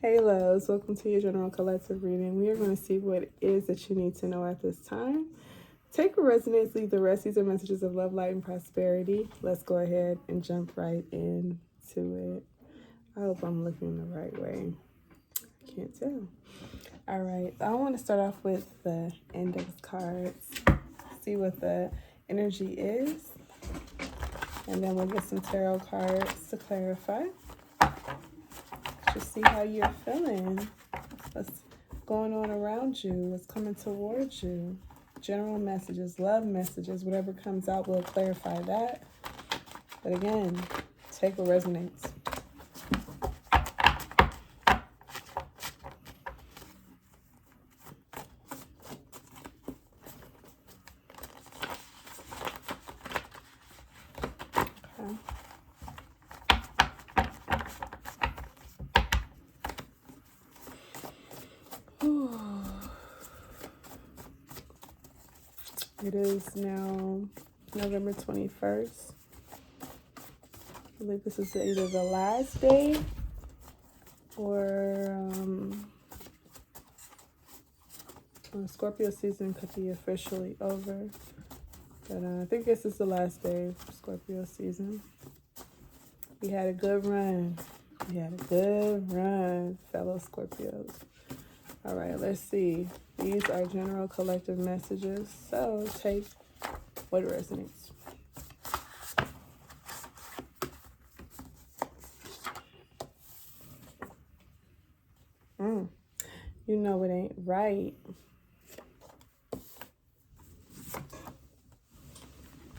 Hey loves, welcome to your general collective reading. We are going to see what it is that you need to know at this time. Take what resonates, leave the rest. These are messages of love, light, and prosperity. Let's go ahead and jump right into it. I hope I'm looking the right way. I can't tell. All right, I want to start off with the index cards, see what the energy is, and then we'll get some tarot cards to clarify. Just see how you're feeling. What's going on around you? What's coming towards you? General messages, love messages, whatever comes out will clarify that. But again, take what resonates. It is now November 21st. I believe this is either the last day or Scorpio season could be officially over. But I think this is the last day of Scorpio season. We had a good run. Fellow Scorpios. All right, let's see. These are general collective messages. So take what resonates. You know it ain't right.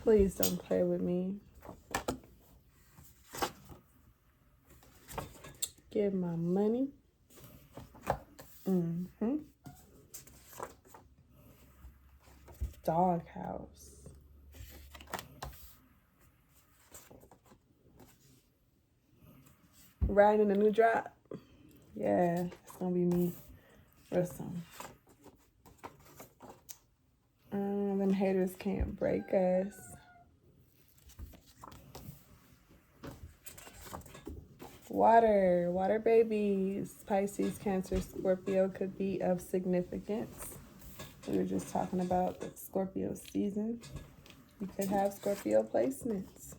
Please don't play with me. Give my money. Doghouse. Riding a new drop. Yeah, it's gonna be me. Listen. Them haters can't break us. Water babies. Pisces, Cancer, Scorpio could be of significance. We were just talking about the Scorpio season. You could have Scorpio placements.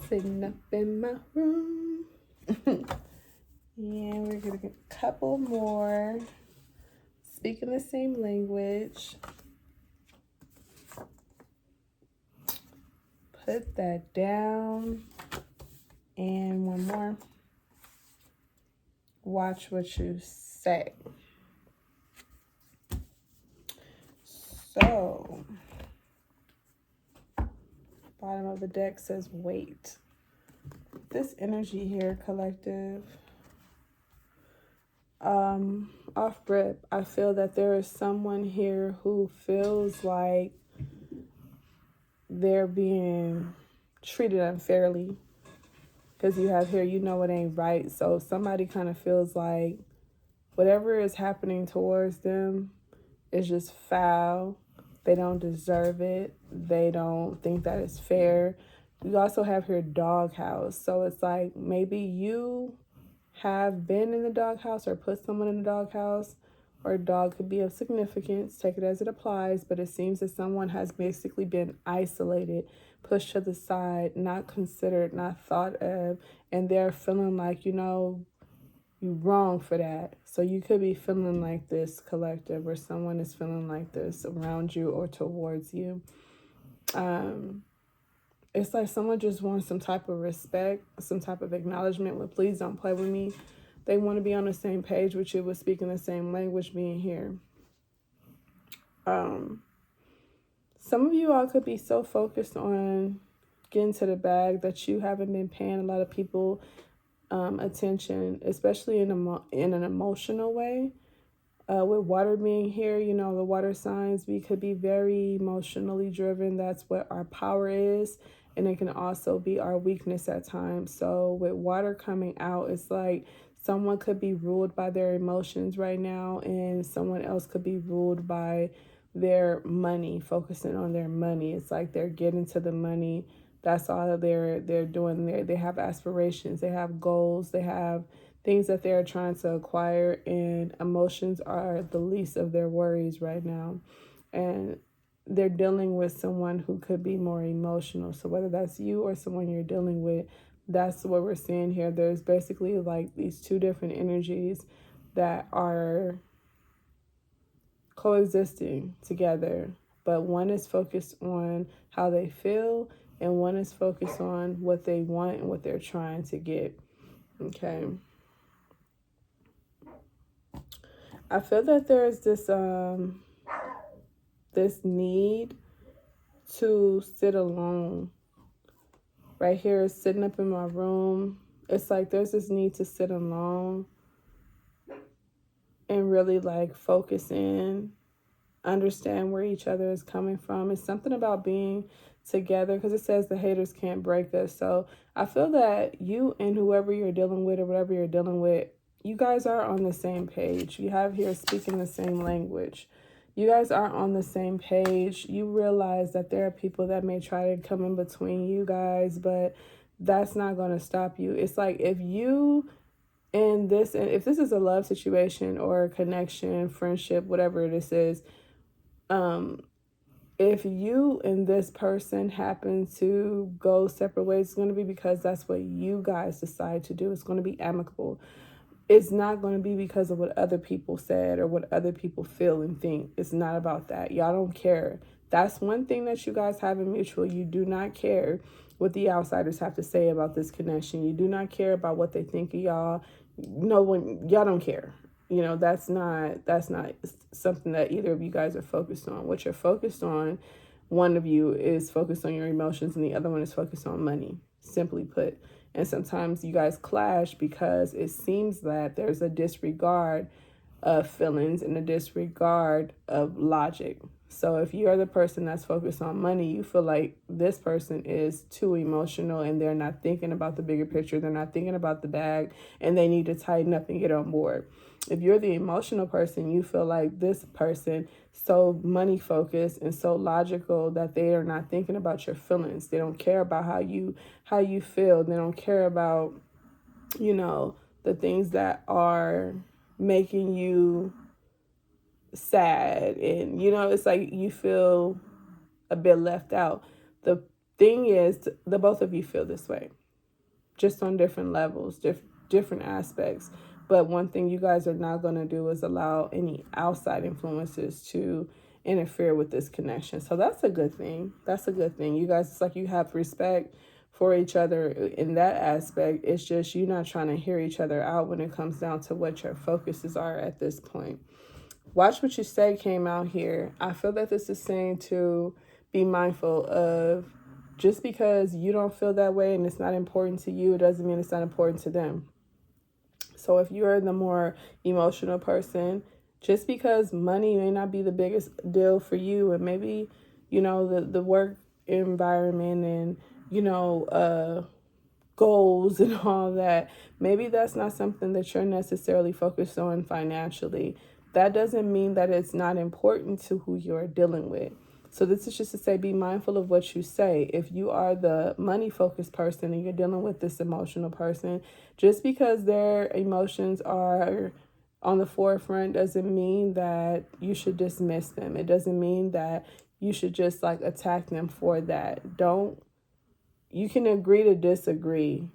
Sitting up in my room. And we're going to get a couple more. Speaking the same language. Put that down. And one more. Watch what you say. So, bottom of the deck says wait. This energy here, collective, off rip, I feel that there is someone here who feels like they're being treated unfairly. Because you have here, you know it ain't right. So somebody kind of feels like whatever is happening towards them is just foul. They don't deserve it. They don't think that it's fair. You also have here doghouse. So it's like maybe you have been in the doghouse or put someone in the doghouse, or a dog could be of significance. Take it as it applies. But it seems that someone has basically been isolated, pushed to the side, not considered, not thought of, and they're feeling like, you know, you're wrong for that. So you could be feeling like this, collective, or someone is feeling like this around you or towards you. It's like someone just wants some type of respect, some type of acknowledgement. Well, please don't play with me. They want to be on the same page with you, with speaking the same language, being here. Some of you all could be so focused on getting to the bag that you haven't been paying a lot of people attention, especially in an emotional way. With water being here, you know, the water signs, we could be very emotionally driven. That's what our power is. And it can also be our weakness at times. So with water coming out, it's like someone could be ruled by their emotions right now, and someone else could be ruled by their money, focusing on their money. It's like they're getting to the money. That's all they're doing there. They have aspirations. They have goals. They have things that they're trying to acquire, and emotions are the least of their worries right now. And they're dealing with someone who could be more emotional. So whether that's you or someone you're dealing with, that's what we're seeing here. There's basically like these two different energies that are coexisting together, but one is focused on how they feel and one is focused on what they want and what they're trying to get. Okay. I feel that there's this need to sit alone. Right here, sitting up in my room, it's like there's this need to sit alone and really like focus in, understand where each other is coming from. It's something about being together, because it says the haters can't break us. So I feel that you and whoever you're dealing with or whatever you're dealing with, you guys are on the same page. You have here speaking the same language. You guys are on the same page. You realize that there are people that may try to come in between you guys, but that's not going to stop you. It's like if you in this, and if this is a love situation or a connection, friendship, whatever this is, if you and this person happen to go separate ways, it's going to be because that's what you guys decide to do. It's going to be amicable. It's not going to be because of what other people said or what other people feel and think. It's not about that. Y'all don't care. That's one thing that you guys have in mutual. You do not care what the outsiders have to say about this connection. You do not care about what they think of y'all. No one, y'all don't care. You know, that's not something that either of you guys are focused on. What you're focused on, one of you is focused on your emotions and the other one is focused on money, simply put. And sometimes you guys clash because it seems that there's a disregard of feelings and a disregard of logic. So if you are the person that's focused on money, you feel like this person is too emotional and they're not thinking about the bigger picture. They're not thinking about the bag and they need to tighten up and get on board. If you're the emotional person, you feel like this person so money focused and so logical that they are not thinking about your feelings. They don't care about how you feel. They don't care about, you know, the things that are making you sad, and you know, it's like you feel a bit left out. The thing is, the both of you feel this way, just on different levels, different aspects. But one thing you guys are not going to do is allow any outside influences to interfere with this connection. So that's a good thing. That's a good thing. You guys, it's like you have respect for each other in that aspect. It's just you not trying to hear each other out when it comes down to what your focuses are at this point. Watch what you say came out here. I feel that this is saying to be mindful of, just because you don't feel that way and it's not important to you, it doesn't mean it's not important to them. So if you're the more emotional person, just because money may not be the biggest deal for you, and maybe, you know, the work environment and, you know, goals and all that, maybe that's not something that you're necessarily focused on financially. That doesn't mean that it's not important to who you're dealing with. So this is just to say, be mindful of what you say. If you are the money focused person and you're dealing with this emotional person, just because their emotions are on the forefront doesn't mean that you should dismiss them. It doesn't mean that you should just like attack them for that. You can agree to disagree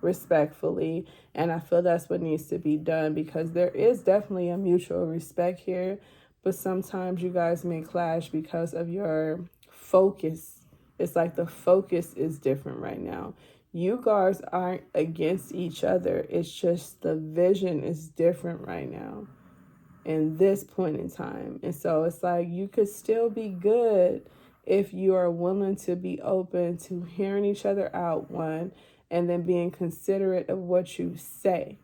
respectfully, and I feel that's what needs to be done, because there is definitely a mutual respect here, but sometimes you guys may clash because of your focus. It's like the focus is different right now. You guys aren't against each other, it's just the vision is different right now in this point in time. And so it's like you could still be good if you are willing to be open to hearing each other out, one, and then being considerate of what you say.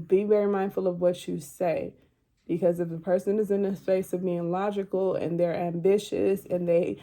Be very mindful of what you say, because if the person is in a space of being logical and they're ambitious and they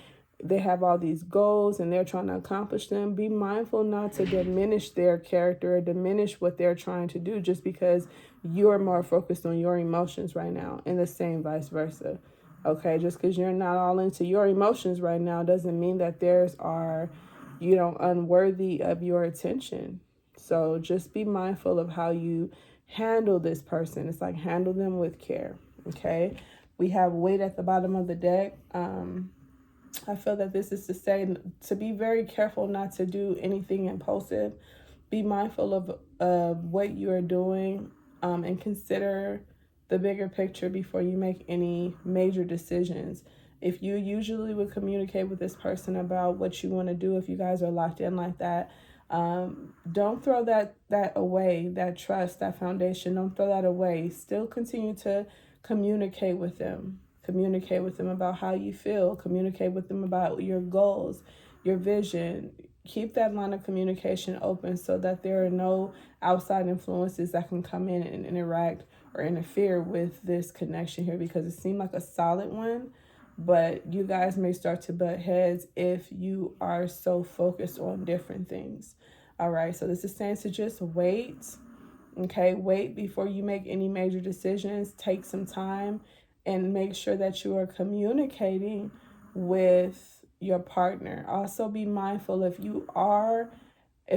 have all these goals and they're trying to accomplish them, be mindful not to diminish their character or diminish what they're trying to do just because you're more focused on your emotions right now, and the same vice versa. Okay, just because you're not all into your emotions right now doesn't mean that theirs are, you know, unworthy of your attention. So just be mindful of how you handle this person. It's like handle them with care. Okay. We have weight at the bottom of the deck. I feel that this is to say to be very careful not to do anything impulsive. Be mindful of what you are doing, and consider the bigger picture before you make any major decisions. If you usually would communicate with this person about what you want to do, if you guys are locked in like that, don't throw that away, that trust, that foundation. Don't throw that away. Still continue to communicate with them. Communicate with them about how you feel. Communicate with them about your goals, your vision. Keep that line of communication open so that there are no outside influences that can come in and interact or interfere with this connection here, because it seemed like a solid one, but you guys may start to butt heads if you are so focused on different things. All right, so this is saying to just wait. Okay, wait before you make any major decisions. Take some time and make sure that you are communicating with your partner. Also be mindful if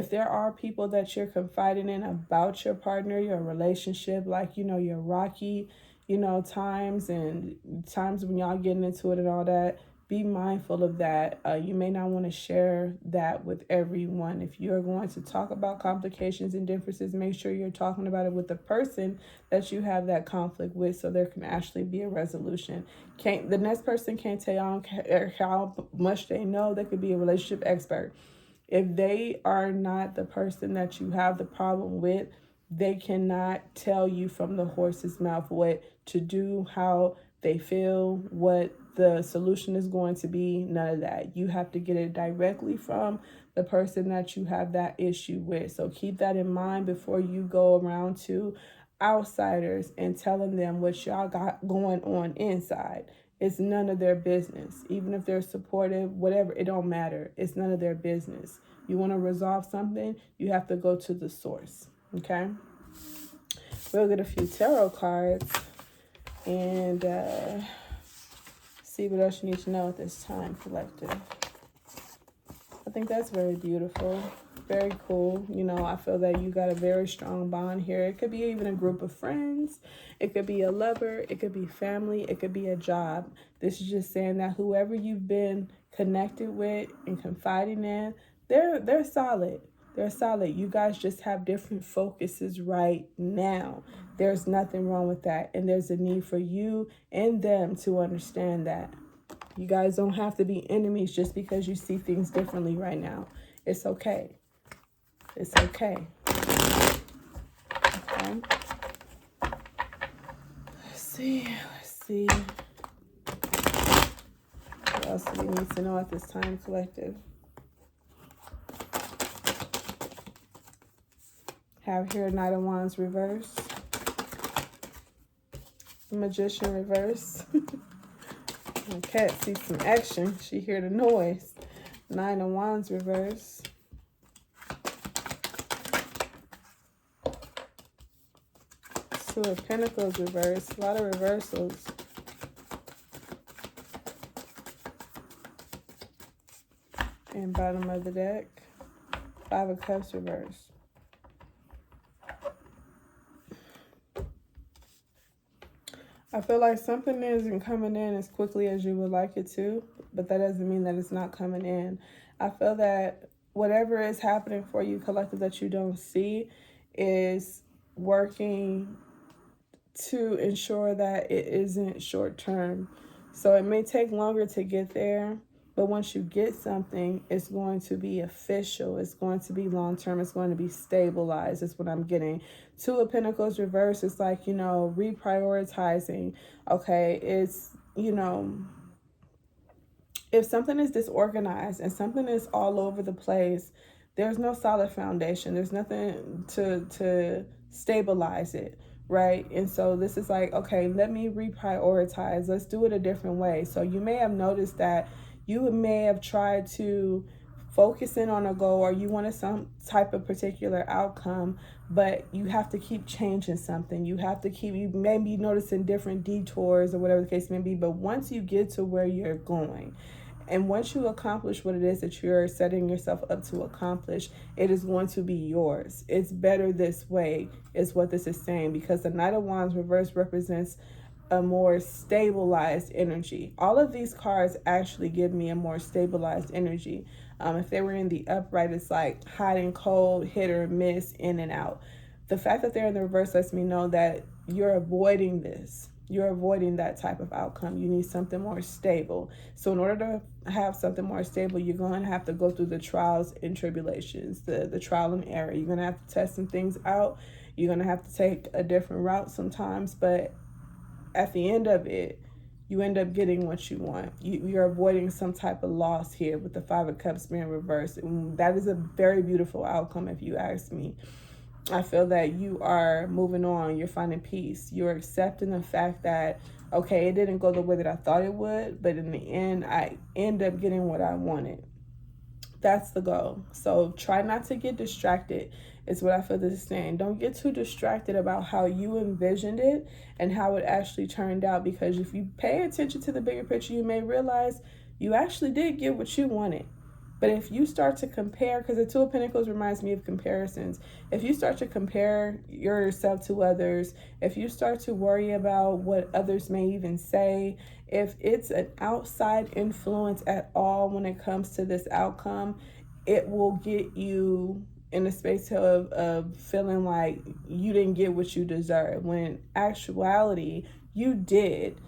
there are people that you're confiding in about your partner, your relationship, like, your rocky, times and times when y'all getting into it and all that, be mindful of that. You may not want to share that with everyone. If you're going to talk about complications and differences, make sure you're talking about it with the person that you have that conflict with, so there can actually be a resolution. The next person can't tell y'all how much they know. They could be a relationship expert. If they are not the person that you have the problem with, they cannot tell you from the horse's mouth what to do, how they feel, what the solution is going to be. None of that. You have to get it directly from the person that you have that issue with. So keep that in mind before you go around to outsiders and telling them what y'all got going on inside. It's none of their business. Even if they're supportive, whatever, it don't matter. It's none of their business. You want to resolve something, you have to go to the source. Okay? We'll get a few tarot cards and see what else you need to know at this time, collective. I think that's very beautiful. Very cool. I feel that you got a very strong bond here. It could be even a group of friends. It could be a lover. It could be family. It could be a job. This is just saying that whoever you've been connected with and confiding in, they're solid. They're solid. You guys just have different focuses right now. There's nothing wrong with that. And there's a need for you and them to understand that. You guys don't have to be enemies just because you see things differently right now. It's okay. It's okay. Okay. Let's see. What else do we need to know at this time, collective? Have here Knight of Wands reverse. Magician reverse. My cat sees some action. She hear the noise. Nine of Wands reverse. Two of Pentacles reverse. A lot of reversals. And bottom of the deck, Five of Cups reverse. I feel like something isn't coming in as quickly as you would like it to, but that doesn't mean that it's not coming in. I feel that whatever is happening for you, collective, that you don't see is working to ensure that it isn't short term. So it may take longer to get there, but once you get something, it's going to be official. It's going to be long term. It's going to be stabilized. Is what I'm getting. Two of Pentacles reverse. It's like, reprioritizing. Okay. It's, if something is disorganized and something is all over the place, there's no solid foundation. There's nothing to stabilize it. Right. And so this is like, okay, let me reprioritize. Let's do it a different way. So you may have noticed that you may have tried to focus in on a goal, or you wanted some type of particular outcome, but you have to keep changing something. You may be noticing different detours or whatever the case may be. But once you get to where you're going, And once you accomplish what it is that you're setting yourself up to accomplish, it is going to be yours. It's better this way, is what this is saying, because the Knight of Wands reverse represents a more stabilized energy. All of these cards actually give me a more stabilized energy. If they were in the upright, it's like hot and cold, hit or miss, in and out. The fact that they're in the reverse lets me know that you're avoiding this. You're avoiding that type of outcome. You need something more stable. So in order to have something more stable, you're going to have to go through the trials and tribulations, the trial and error. You're going to have to test some things out. You're going to have to take a different route sometimes, but at the end of it, you end up getting what you want. You're avoiding some type of loss here with the Five of Cups being reversed. And that is a very beautiful outcome, if you ask me. I feel that you are moving on. You're finding peace. You're accepting the fact that, okay, it didn't go the way that I thought it would, but in the end, I end up getting what I wanted. That's the goal. So try not to get distracted, is what I feel this is saying. Don't get too distracted about how you envisioned it and how it actually turned out, because if you pay attention to the bigger picture, you may realize you actually did get what you wanted. But if you start to compare, because the Two of Pentacles reminds me of comparisons. If you start to compare yourself to others, if you start to worry about what others may even say, if it's an outside influence at all when it comes to this outcome, it will get you in a space of feeling like you didn't get what you deserve, when in actuality, you did.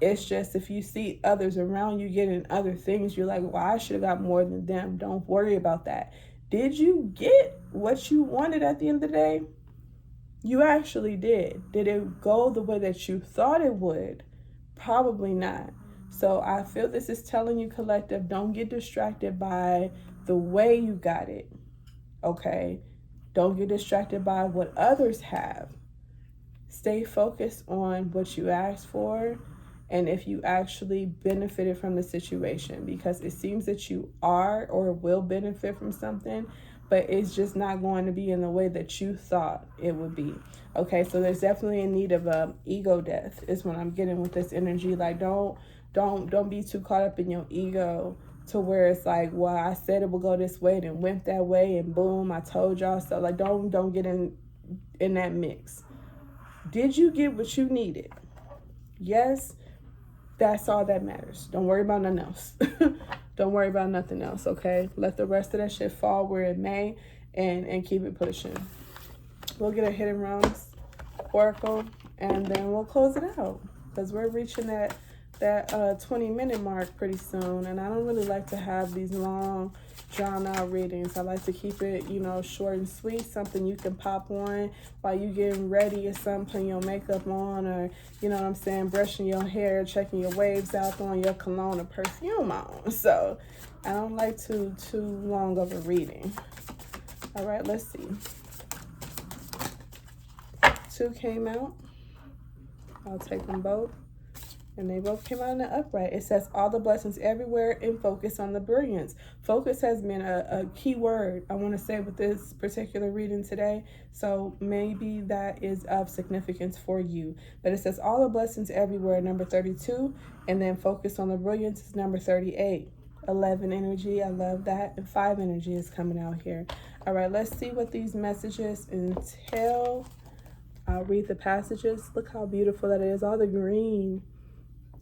It's just if you see others around you getting other things, you're like, well, I should have got more than them. Don't worry about that. Did you get what you wanted at the end of the day? You actually did. Did it go the way that you thought it would? Probably not. So I feel this is telling you, collective, don't get distracted by the way you got it. Okay? Don't get distracted by what others have. Stay focused on what you asked for, and if you actually benefited from the situation, because it seems that you are or will benefit from something, but it's just not going to be in the way that you thought it would be. Okay, so there's definitely a need of ego death is what I'm getting with this energy. Like, don't be too caught up in your ego to where it's like, well, I said it would go this way and it went that way, and boom, I told y'all so. Like, don't get in that mix. Did you get what you needed? Yes. That's all that matters. Don't worry about nothing else. Don't worry about nothing else, okay? Let the rest of that shit fall where it may, and keep it pushing. We'll get a Hidden Realms Oracle, and then we'll close it out, because we're reaching that 20-minute mark pretty soon, and I don't really like to have these long, drawn-out readings. I like to keep it, short and sweet, something you can pop on while you getting ready or something, putting your makeup on, or, brushing your hair, checking your waves out, throwing your cologne or perfume on. So I don't like too long of a reading. All right, let's see. 2 came out. I'll take them both. And they both came out in the upright. It says all the blessings everywhere and focus on the brilliance. Focus has been a key word, I want to say, with this particular reading today. So maybe that is of significance for you. But it says all the blessings everywhere, number 32. And then focus on the brilliance is number 38. 11 energy, I love that. And 5 energy is coming out here. All right, let's see what these messages entail. I'll read the passages. Look how beautiful that is. All the green.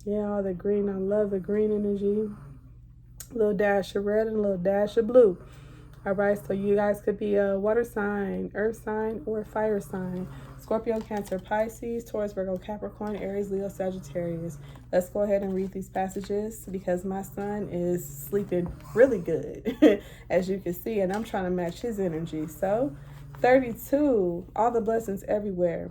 Yeah, all the green. I love the green energy. A little dash of red and a little dash of blue. All right, so you guys could be a water sign, earth sign, or fire sign. Scorpio, Cancer, Pisces, Taurus, Virgo, Capricorn, Aries, Leo, Sagittarius. Let's go ahead and read these passages, because my son is sleeping really good, as you can see, and I'm trying to match his energy. So 32, all the blessings everywhere.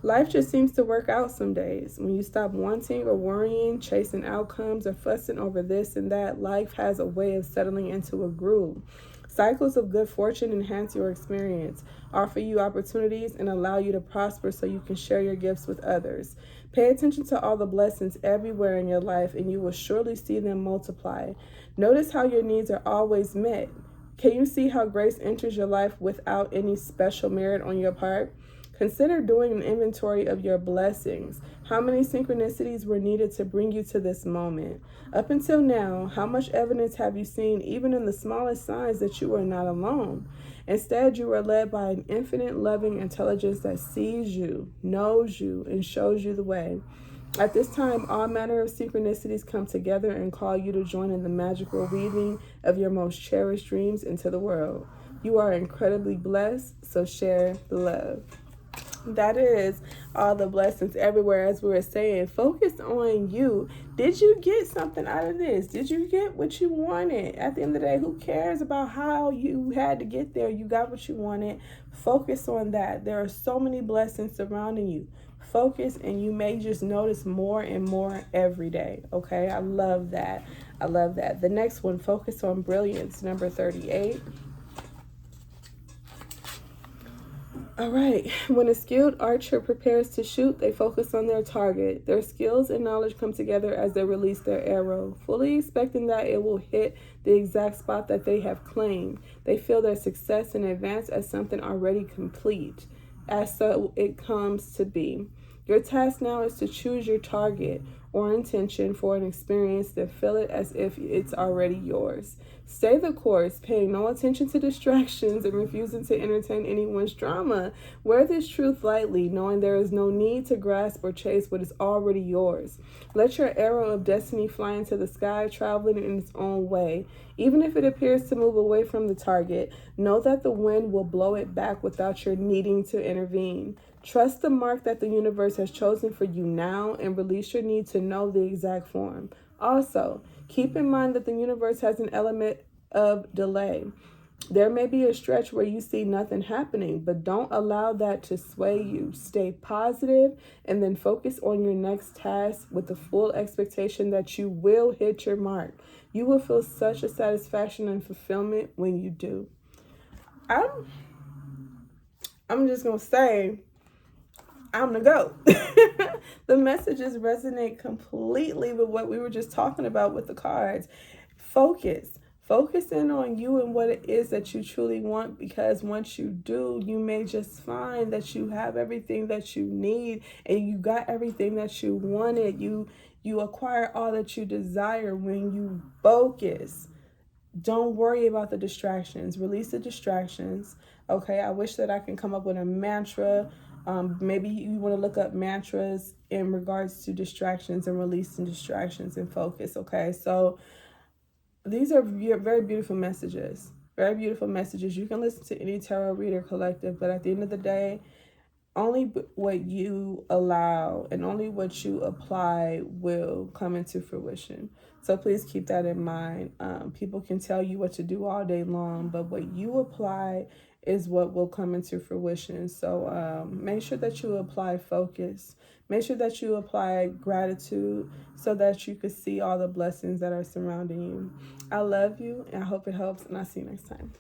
Life just seems to work out some days. When you stop wanting or worrying, chasing outcomes, or fussing over this and that, life has a way of settling into a groove. Cycles of good fortune enhance your experience, offer you opportunities, and allow you to prosper so you can share your gifts with others. Pay attention to all the blessings everywhere in your life, and you will surely see them multiply. Notice how your needs are always met. Can you see how grace enters your life without any special merit on your part? Consider doing an inventory of your blessings. How many synchronicities were needed to bring you to this moment? Up until now, how much evidence have you seen, even in the smallest signs, that you are not alone? Instead, you are led by an infinite, loving intelligence that sees you, knows you, and shows you the way. At this time, all manner of synchronicities come together and call you to join in the magical weaving of your most cherished dreams into the world. You are incredibly blessed, so share the love. That is all the blessings everywhere. As we were saying, focus on you. Did you get something out of this? Did you get what you wanted? At the end of the day, who cares about how you had to get there? You got what you wanted. Focus on that. There are so many blessings surrounding you. Focus, and you may just notice more and more every day. Okay, I love that. I love that. The next one, focus on brilliance, number 38. All right. When a skilled archer prepares to shoot, they focus on their target. Their skills and knowledge come together as they release their arrow, fully expecting that it will hit the exact spot that they have claimed. They feel their success in advance as something already complete, as so it comes to be. Your task now is to choose your target or intention for an experience, then feel it as if it's already yours. Stay the course, paying no attention to distractions and refusing to entertain anyone's drama. Wear this truth lightly, knowing there is no need to grasp or chase what is already yours. Let your arrow of destiny fly into the sky, traveling in its own way. Even if it appears to move away from the target, know that the wind will blow it back without your needing to intervene. Trust the mark that the universe has chosen for you now and release your need to know the exact form. Also, keep in mind that the universe has an element of delay. There may be a stretch where you see nothing happening, but don't allow that to sway you. Stay positive and then focus on your next task with the full expectation that you will hit your mark. You will feel such a satisfaction and fulfillment when you do. I'm just going to say, I'm the GOAT. The messages resonate completely with what we were just talking about with the cards. Focus. Focus in on you and what it is that you truly want, because once you do, you may just find that you have everything that you need and you got everything that you wanted. You acquire all that you desire when you focus. Don't worry about the distractions. Release the distractions. Okay, I wish that I can come up with a mantra. Maybe you want to look up mantras in regards to distractions and releasing distractions and focus. Okay, so these are very beautiful messages. Very beautiful messages. You can listen to any tarot reader collective, but at the end of the day, only what you allow and only what you apply will come into fruition. So please keep that in mind. People can tell you what to do all day long, but what you apply is what will come into fruition. So make sure that you apply focus. Make sure that you apply gratitude so that you can see all the blessings that are surrounding you. I love you, and I hope it helps, and I'll see you next time.